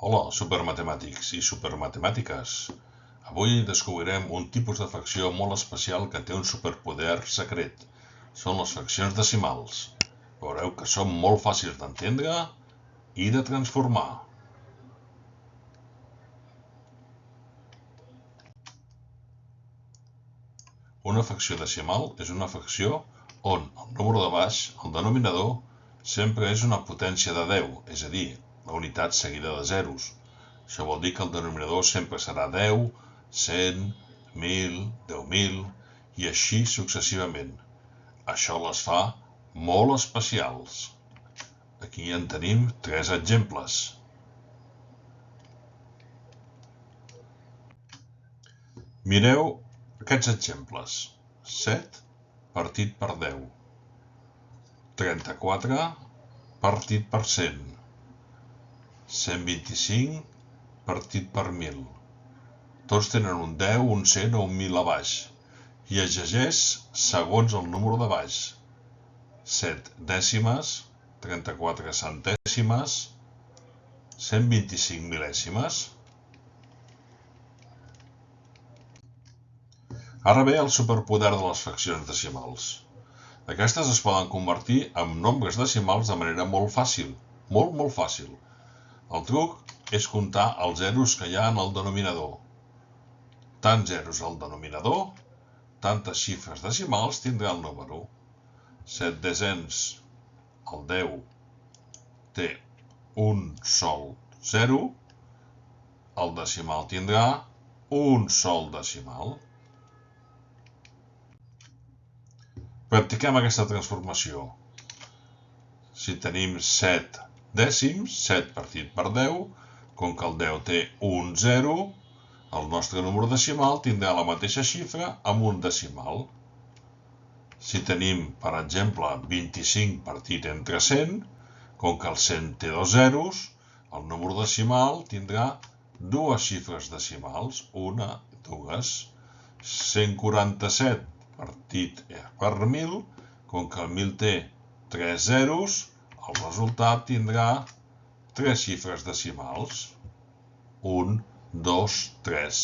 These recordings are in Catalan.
Hola, supermatemàtics i supermatemàtiques. Avui descobrirem un tipus de fracció molt especial que té un superpoder secret. Són les fraccions decimals. Veureu que són molt fàcils d'entendre i de transformar. Una fracció decimal és una fracció on el número de baix, el denominador, sempre és una potència de 10, és a dir, la unitat seguida de zeros. Això vol dir que el denominador sempre serà 10, 100, 1000, 10.000 i així successivament. Això les fa molt especials. Aquí en tenim 3 exemples. Mireu aquests exemples. 7 partit per 10. 34 partit per 100. 125 partit per 1000. Tots tenen un 10, un 100 o un 1000 a baix i es llegeix segons el número de baix. 7 dècimes, 34 centèsimes, 125 mil·lèsimes. Ara ve el superpoder de les fraccions decimals. Aquestes es poden convertir en nombres decimals de manera molt fàcil, molt fàcil. El truc és comptar els zeros que hi ha en el denominador. Tants zeros al denominador, tantes xifres decimals tindrà el número. 7 desens, el 10, té un sol 0, el decimal tindrà un sol decimal. Practiquem aquesta transformació. Si tenim 7 dècims, 7 partit per 10, com que el 10 té un 0, el nostre número decimal tindrà la mateixa xifra amb un decimal. Si tenim, per exemple, 25 partit entre 100, com que el 100 té 2 zeros, el número decimal tindrà dues xifres decimals, una, dues. 147 partit per 1000, com que el 1000 té 3 zeros, el resultat tindrà 3 xifres decimals. 1, 2, 3.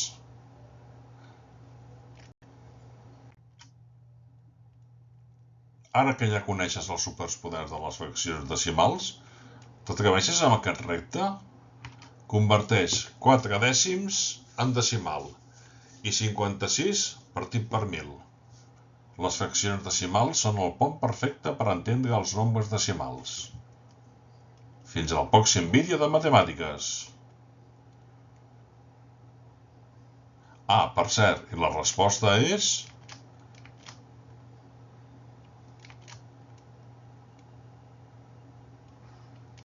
Ara que ja coneixes els superpoders de les fraccions decimals, t'atreveixes amb aquest repte? Converteix 4 dècims en decimal i 56 partit per 1000. Les fraccions decimals són el pont perfecte per entendre els nombres decimals. Fins al pròxim vídeo de matemàtiques. Per cert, i la resposta és